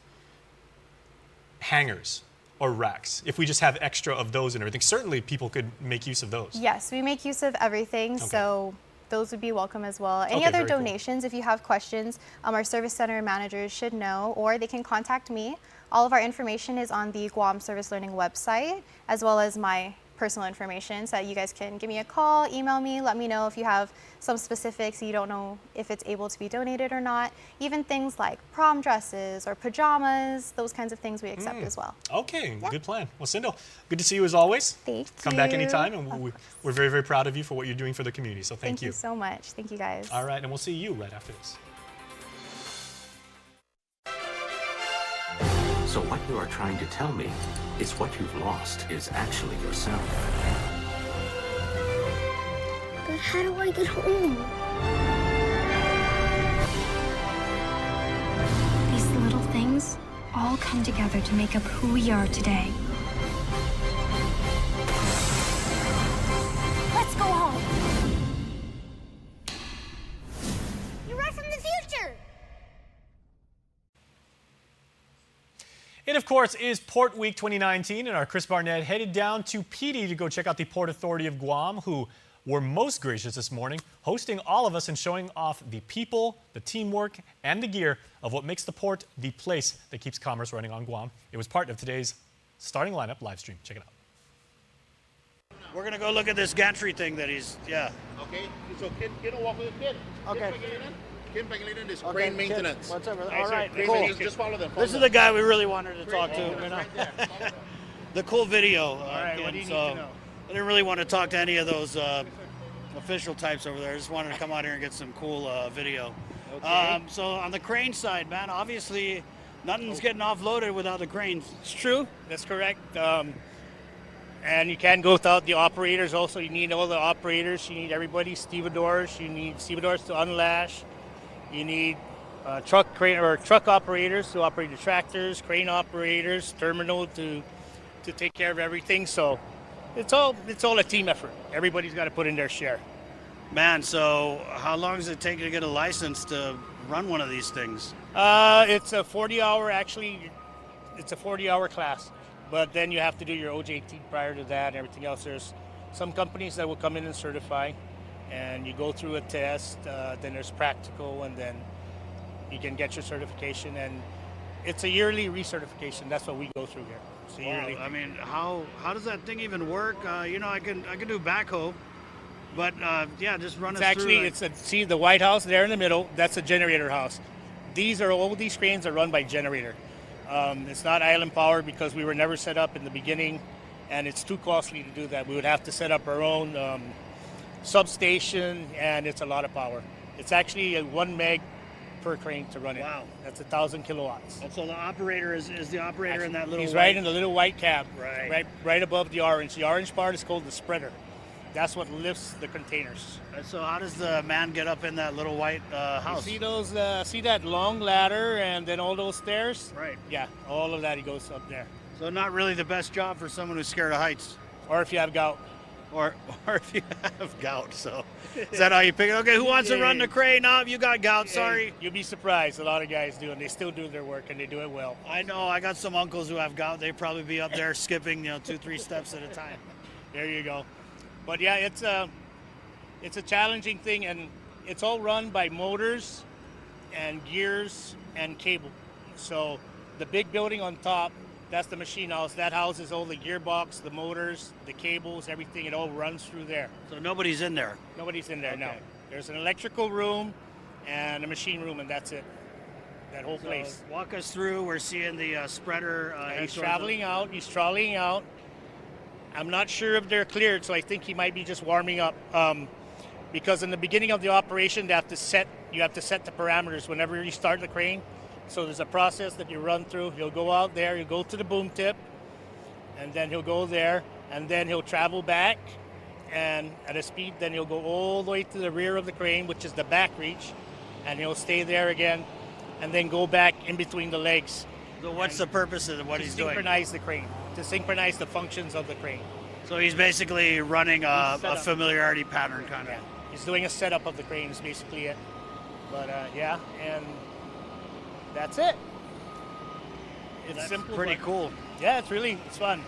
hangers or racks? If we just have extra of those and everything, certainly people could make use of those. Yes, we make use of everything, so those would be welcome as well. Any Okay, other very cool. donations, if you have questions, our service center managers should know, or they can contact me. All of our information is on the Guam Service Learning website, as well as my personal information, so that you guys can give me a call, email me, let me know if you have some specifics, you don't know if it's able to be donated or not. Even things like prom dresses or pajamas, those kinds of things we accept as well. Okay, good plan. Well, Sindel, good to see you as always. Thank you. Come back anytime, and we're very, very proud of you for what you're doing for the community, so thank you. Thank you so much. Thank you, guys. All right, and we'll see you right after this. So what you are trying to tell me is what you've lost is actually yourself. But how do I get home? These little things all come together to make up who we are today. Let's go home. You're right from the future. It, of course, is Port Week 2019, and our Chris Barnett headed down to PD to go check out the Port Authority of Guam, who were most gracious this morning, hosting all of us and showing off the people, the teamwork, and the gear of what makes the port the place that keeps commerce running on Guam. It was part of today's starting lineup live stream. Check it out. We're going to go look at this gantry thing that Okay, so kid will walk with the kid. Okay. Kim Pangilinan is crane maintenance. What's up? All right, crane cool. maintenance. Just follow them. This is the guy we really wanted to talk to. You know? The cool video. All right, what do you need so to know? I didn't really want to talk to any of those official types over there. I just wanted to come out here and get some cool video. Okay. So on the crane side, man, obviously nothing's getting offloaded without the cranes. It's true. That's correct. And you can't go without the operators also. You need all the operators. You need everybody, stevedores. You need stevedores to unlash. You need truck operators to operate the tractors, crane operators, terminal to take care of everything. So it's all a team effort. Everybody's got to put in their share. Man, so how long does it take to get a license to run one of these things? It's a 40-hour, actually, it's a 40-hour class. But then you have to do your OJT prior to that and everything else. There's some companies that will come in and certify, and you go through a test, then there's practical, and then you can get your certification. And It's a yearly recertification. That's what we go through here. It's a yearly I thing. mean, how does that thing even work? You know, I can do backhoe, but yeah, just run It's us actually, through. see the White House there in the middle, that's a generator house. All these cranes are run by generator. It's not island power because we were never set up in the beginning, and it's too costly to do that. We would have to set up our own substation, and it's a lot of power. It's actually a 1 meg per crane to run it. Wow. That's 1,000 kilowatts. And so the operator is the operator in that little. He's white- right in the little white cab, Right. right above the orange. The orange part is called the spreader. That's what lifts the containers. And so how does the man get up in that little white house? You see those? See that long ladder and then all those stairs? Right. Yeah, all of that. He goes up there. So not really the best job for someone who's scared of heights, or if you have gout, or if you have gout. So is that how you pick it? Okay, who wants to run the crane? No, you got gout. Sorry. You'll be surprised. A lot of guys do, and they still do their work, and they do it well. I know. I got some uncles who have gout. They'd probably be up there skipping, 2-3 steps at a time. There you go. But yeah, it's a challenging thing, and it's all run by motors and gears and cable. So the big building on top, that's the machine house. That houses all the gearbox, the motors, the cables, everything. It all runs through there. So nobody's in there? Nobody's in there, no. Okay. There's an electrical room and a machine room, and that's it. That whole place. Walk us through. We're seeing the spreader. He's traveling out. He's trolleying out. I'm not sure if they're cleared, so I think he might be just warming up. Because in the beginning of the operation, you have to set the parameters whenever you start the crane. So there's a process that you run through. He'll go out there, he'll go to the boom tip, and then he'll go there, and then he'll travel back, and at a speed, then he'll go all the way to the rear of the crane, which is the back reach, and he'll stay there again, and then go back in between the legs. So what's the purpose of what he's doing? To synchronize the crane, to synchronize the functions of the crane. So he's basically running a familiarity pattern kind of. Yeah. He's doing a setup of the crane is basically it. But yeah, and that's it. It's simple. Pretty cool. Yeah, it's fun.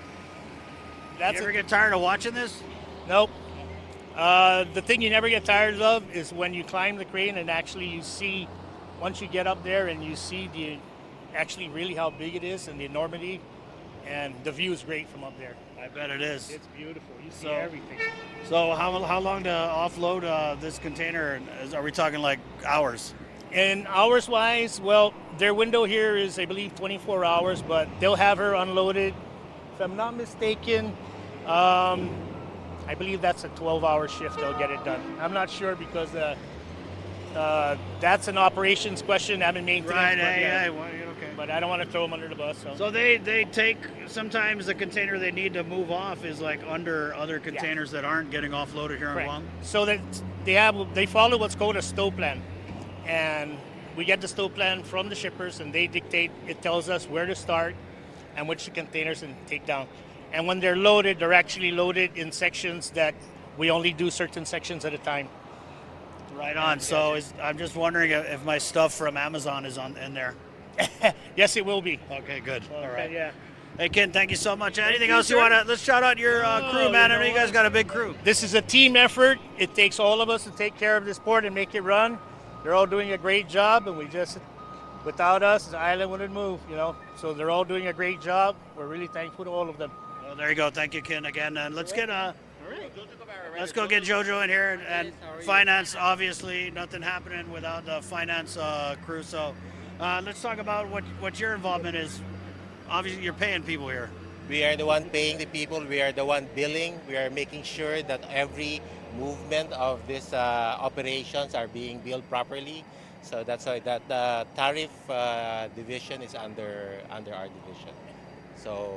You ever get tired of watching this? Nope. The thing you never get tired of is when you climb the crane and actually you see, once you get up there and you see actually really how big it is and the enormity, and the view is great from up there. I bet it is. It's beautiful. You see everything. So how long to offload this container? Are we talking like hours? And hours-wise, well, their window here is, I believe, 24 hours, but they'll have her unloaded. If I'm not mistaken, I believe that's a 12-hour shift. They'll get it done. I'm not sure because that's an operations question. I'm in maintenance. Right. Okay. But I don't want to throw them under the bus. So they take, sometimes the container they need to move off is like under other containers that aren't getting offloaded here in Guam. So that they follow what's called a stow plan. And we get the stow plan from the shippers, and they dictate, it tells us where to start and which containers to take down. And when they're loaded, they're actually loaded in sections that we only do certain sections at a time. Right on. So I'm just wondering if my stuff from Amazon is in there. Yes, it will be. Okay, good. Okay, all right. Yeah. Hey, Ken, thank you so much. Anything else you want to? Let's shout out your crew, man. I know you guys got a big crew. This is a team effort. It takes all of us to take care of this port and make it run. They're all doing a great job, and without us, the island wouldn't move, So they're all doing a great job. We're really thankful to all of them. Well, there you go. Thank you, Ken, again. And let's get let's go get JoJo in here and finance. Obviously, nothing happening without the finance crew. So let's talk about what your involvement is. Obviously, you're paying people here. We are the one paying the people. We are the one billing. We are making sure that every movement of these operations are being billed properly. So that's why that the tariff division is under our division. So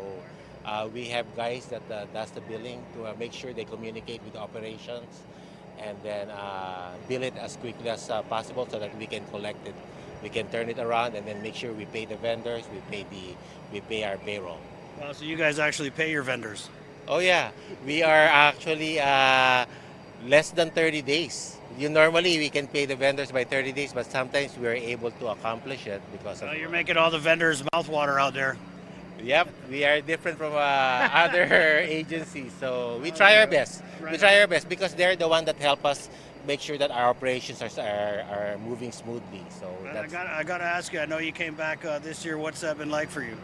we have guys that does the billing to make sure they communicate with the operations, and then bill it as quickly as possible so that we can collect it. We can turn it around and then make sure we pay the vendors, we pay our payroll. Wow, so you guys actually pay your vendors? Oh yeah, we are actually less than 30 days. Normally we can pay the vendors by 30 days, but sometimes we are able to accomplish it because of... You're making all the vendors mouthwater out there. Yep, we are different from other agencies, so we try our best. Right We try our best because they're the one that help us make sure that our operations are moving smoothly. So I got to ask you, I know you came back this year. What's that been like for you?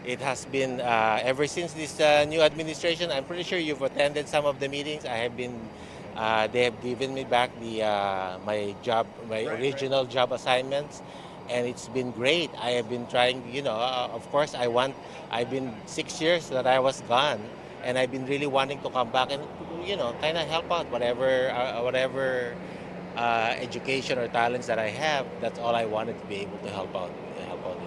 it has been ever since this new administration. I'm pretty sure you've attended some of the meetings. I have been. They have given me back the my job, my original job assignments, and it's been great. I have been trying. Of course, I've been 6 years that I was gone, and I've been really wanting to come back and kind of help out whatever education or talents that I have. That's all I wanted to be able to help out in the board,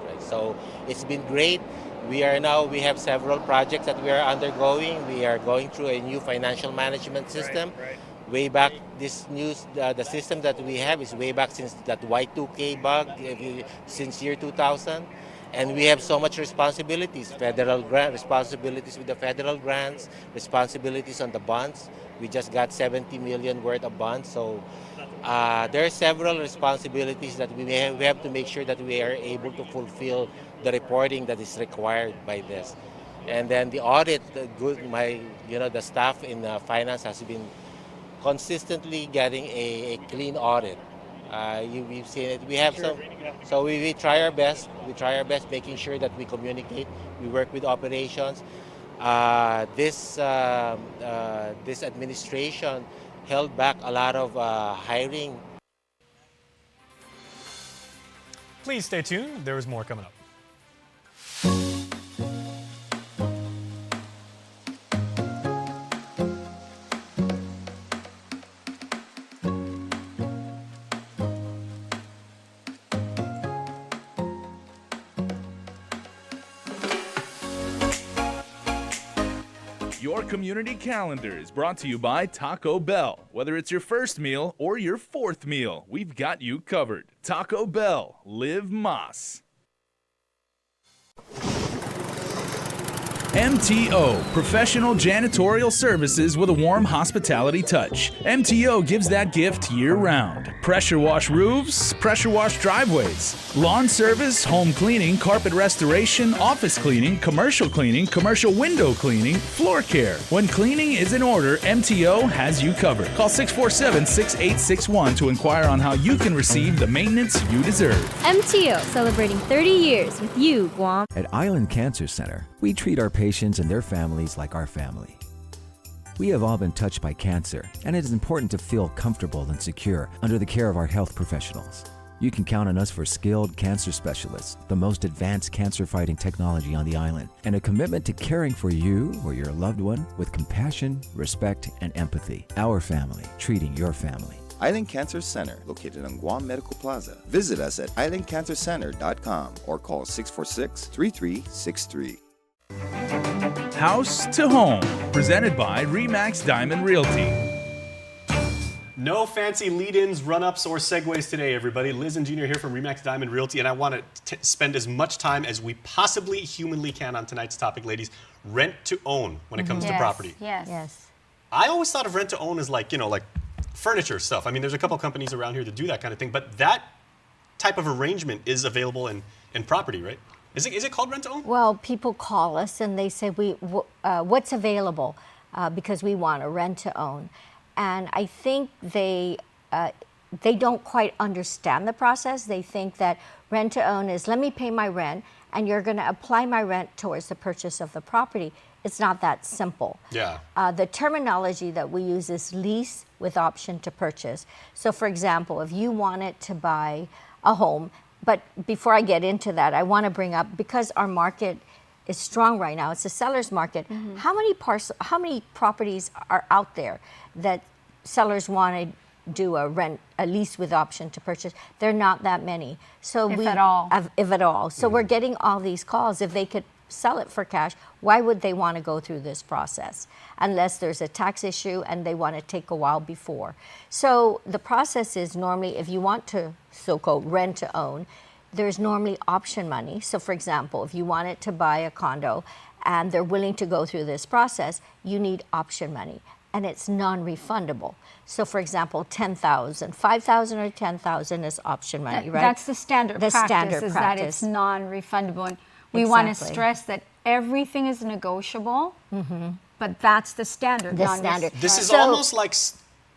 right? So it's been great. We have several projects that we are undergoing. We are going through a new financial management system. Way back, the system that we have is way back since that Y2K bug, since year 2000. And we have so much responsibilities, responsibilities with the federal grants, responsibilities on the bonds. We just got 70 million worth of bonds. So there are several responsibilities that we have to make sure that we are able to fulfill the reporting that is required by this. And then the audit, the staff in finance has been consistently getting a clean audit. We've seen it. We have some, so we try our best. We try our best, making sure that we communicate. We work with operations. This administration held back a lot of hiring. Please stay tuned. There is more coming up. Your community calendar is brought to you by Taco Bell. Whether it's your first meal or your fourth meal, we've got you covered. Taco Bell, live Mas. MTO, professional janitorial services with a warm hospitality touch. MTO gives that gift year-round. Pressure wash roofs, pressure wash driveways, lawn service, home cleaning, carpet restoration, office cleaning, commercial window cleaning, floor care. When cleaning is in order, MTO has you covered. Call 647-6861 to inquire on how you can receive the maintenance you deserve. MTO, celebrating 30 years with you, Guam. At Island Cancer Center, we treat our patients and their families like our family. We have all been touched by cancer, and it is important to feel comfortable and secure under the care of our health professionals. You can count on us for skilled cancer specialists, the most advanced cancer-fighting technology on the island, and a commitment to caring for you or your loved one with compassion, respect, and empathy. Our family, treating your family. Island Cancer Center, located on Guam Medical Plaza. Visit us at islandcancercenter.com or call 646-3363. House to Home, presented by Remax Diamond Realty. No fancy lead-ins, run-ups, or segues today, everybody. Liz and Junior here from Remax Diamond Realty, and I want to spend as much time as we possibly humanly can on tonight's topic, ladies. Rent to own when it comes to property. Yes. I always thought of rent to own as like furniture stuff. I mean, there's a couple companies around here that do that kind of thing, but that type of arrangement is available in property, right? Is it called rent to own? Well, people call us and they say, what's available because we want a rent to own. And I think they don't quite understand the process. They think that rent to own is, let me pay my rent and you're going to apply my rent towards the purchase of the property. It's not that simple. Yeah. The terminology that we use is lease with option to purchase. So for example, if you wanted to buy a home, but before I get into that, I want to bring up, because our market is strong right now, it's a seller's market, how many properties are out there that sellers want to do a lease with option to purchase? They're not that many. So if at all. If at all. So we're getting all these calls. If they could sell it for cash, why would they want to go through this process? Unless there's a tax issue and they want to take a while before. So the process is normally, if you want to so-called rent to own, there's normally option money. So for example, if you wanted to buy a condo and they're willing to go through this process, you need option money. And it's non-refundable. So for example, $10,000, $5,000 or $10,000 is option money, right? That's the standard practice, is that it's non-refundable. And we want to stress that everything is negotiable, but that's the standard. The standard. This is almost like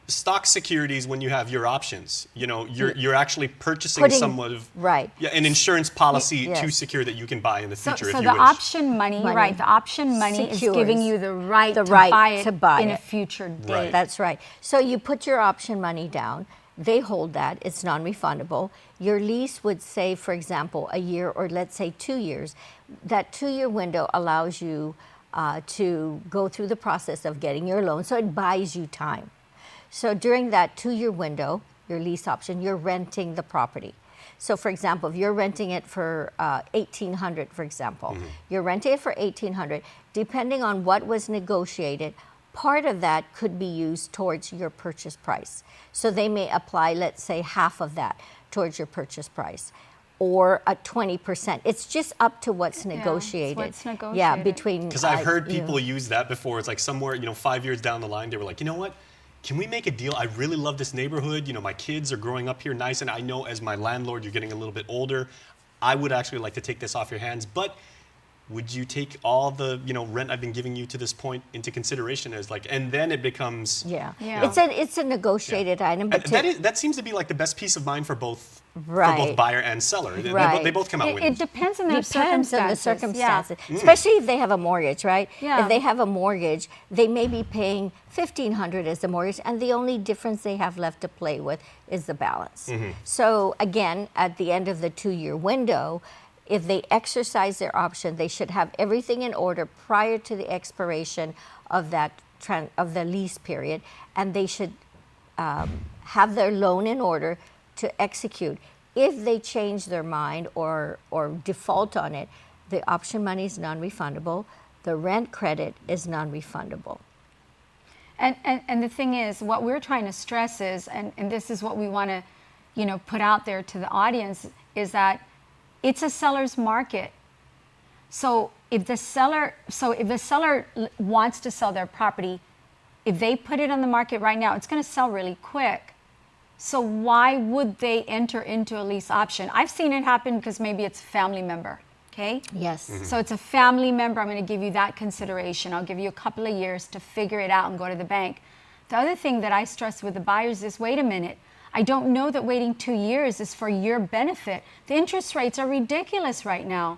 stock securities, when you have your options, you know, you're actually purchasing somewhat of an insurance policy to secure that you can buy in the future. So if the you wish. option money, right? The option money is giving you the right to buy it in a future date. Right. That's right. So you put your option money down. They hold that. It's non-refundable. Your lease would say, for example, a year or let's say 2 years. That 2-year window allows you to go through the process of getting your loan. So it buys you time. So during that 2-year window, your lease option, you're renting the property. So for example, if you're renting it for $1,800, for example, you're renting it for $1,800. Depending on what was negotiated, part of that could be used towards your purchase price. So they may apply, let's say, half of that towards your purchase price, or a 20%. It's just up to what's negotiated. What's negotiated. Yeah, between. Because I've heard people use that before. It's like somewhere, you know, 5 years down the line, they were like, you know what? Can we make a deal? I really love this neighborhood. You know, my kids are growing up here nice, and I know as my landlord, you're getting a little bit older. I would actually like to take this off your hands, but would you take all the, you know, rent I've been giving you to this point into consideration as like, and then it becomes, it's a negotiated item. But that seems to be like the best peace of mind for both buyer and seller. They both come out with it. Depends on the circumstances. Especially if they have a mortgage, right? Yeah. If they have a mortgage, they may be paying $1,500 as the mortgage, and the only difference they have left to play with is the balance. So again, at the end of the 2-year window, if they exercise their option, they should have everything in order prior to the expiration of the lease period, and they should have their loan in order to execute. If they change their mind or default on it, the option money is non-refundable. The rent credit is non-refundable. And the thing is, what we're trying to stress is, and this is what we want to, you know, put out there to the audience, is that it's a seller's market. So if the seller wants to sell their property, if they put it on the market right now, it's going to sell really quick. So why would they enter into a lease option? I've seen it happen because maybe it's a family member, okay? Yes. So it's a family member. I'm going to give you that consideration. I'll give you a couple of years to figure it out and go to the bank. The other thing that I stress with the buyers is, wait a minute. I don't know that waiting 2 years is for your benefit. The interest rates are ridiculous right now.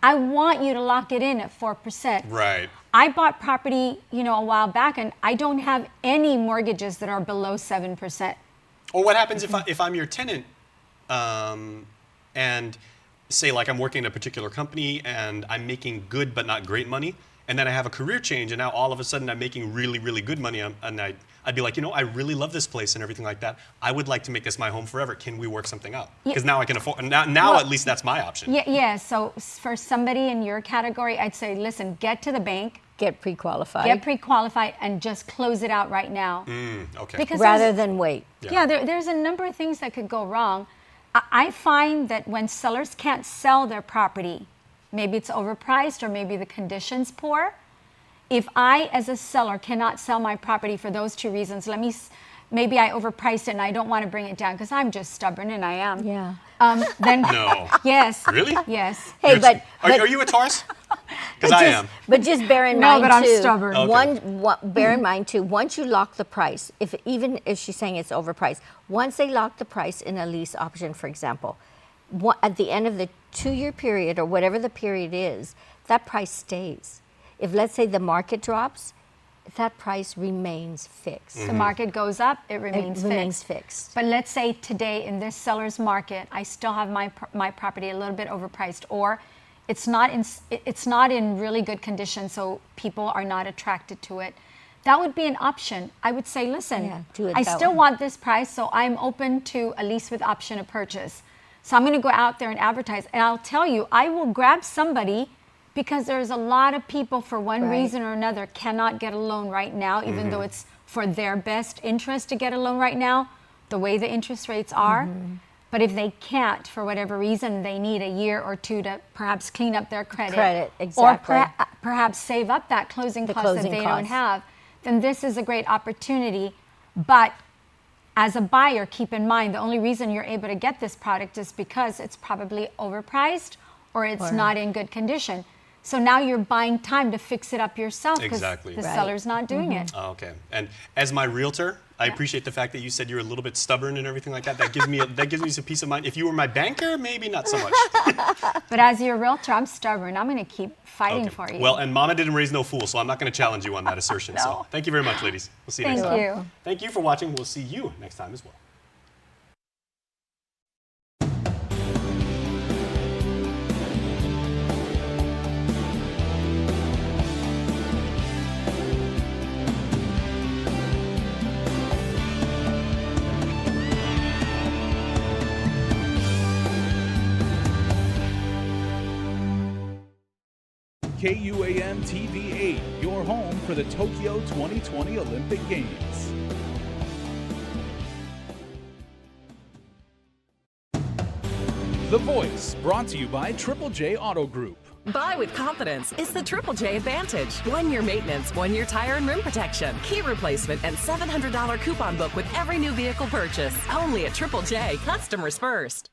I want you to lock it in at 4%. Right. I bought property, you know, a while back, and I don't have any mortgages that are below 7%. Or what happens if I'm your tenant, and say like I'm working at a particular company and I'm making good but not great money, and then I have a career change, and now all of a sudden I'm making really, really good money, and I'd be like, you know, I really love this place and everything like that. I would like to make this my home forever. Can we work something out? Because now I can afford. Now at least that's my option. Yeah. So for somebody in your category, I'd say, listen, get to the bank. Get pre-qualified. Get pre-qualified and just close it out right now. Okay. Because rather than wait. Yeah, there's a number of things that could go wrong. I find that when sellers can't sell their property, maybe it's overpriced or maybe the condition's poor. If I, as a seller, cannot sell my property for those two reasons, maybe I overpriced it and I don't want to bring it down because I'm just stubborn, and I am. Yeah. Then no. Yes. Really? Yes. Hey, but are you a Taurus? Because I am. But just bear in mind, but I'm stubborn. Okay. Bear in mind too, once you lock the price, even if she's saying it's overpriced, once they lock the price in a lease option, for example, at the end of the 2-year period or whatever the period is, that price stays. If, let's say, the market drops, that price remains fixed. The market goes up, it remains fixed. But let's say today in this seller's market, I still have my property a little bit overpriced, or it's not in really good condition, so people are not attracted to it. That would be an option. I would say, listen, I still want this price, so I'm open to a lease with option of purchase. So I'm going to go out there and advertise, and I'll tell you, I will grab somebody, because there's a lot of people, for one reason or another, cannot get a loan right now, even though it's for their best interest to get a loan right now, the way the interest rates are. But if they can't, for whatever reason, they need a year or two to perhaps clean up their credit. Exactly. Or perhaps save up that closing cost that they don't have, then this is a great opportunity. But as a buyer, keep in mind, the only reason you're able to get this product is because it's probably overpriced or it's not in good condition. So now you're buying time to fix it up yourself because the seller's not doing it. Oh, okay. And as my realtor, I appreciate the fact that you said you're a little bit stubborn and everything like that. That gives me some peace of mind. If you were my banker, maybe not so much. But as your realtor, I'm stubborn. I'm going to keep fighting for you. Well, and Mama didn't raise no fool, so I'm not going to challenge you on that assertion. No. So thank you very much, ladies. We'll see you next time. Thank you. Thank you for watching. We'll see you next time as well. KUAM TV 8, your home for the Tokyo 2020 Olympic Games. The Voice, brought to you by Triple J Auto Group. Buy with confidence. It's the Triple J Advantage. 1 year maintenance, 1 year tire and rim protection, key replacement, and $700 coupon book with every new vehicle purchase. Only at Triple J. Customers first.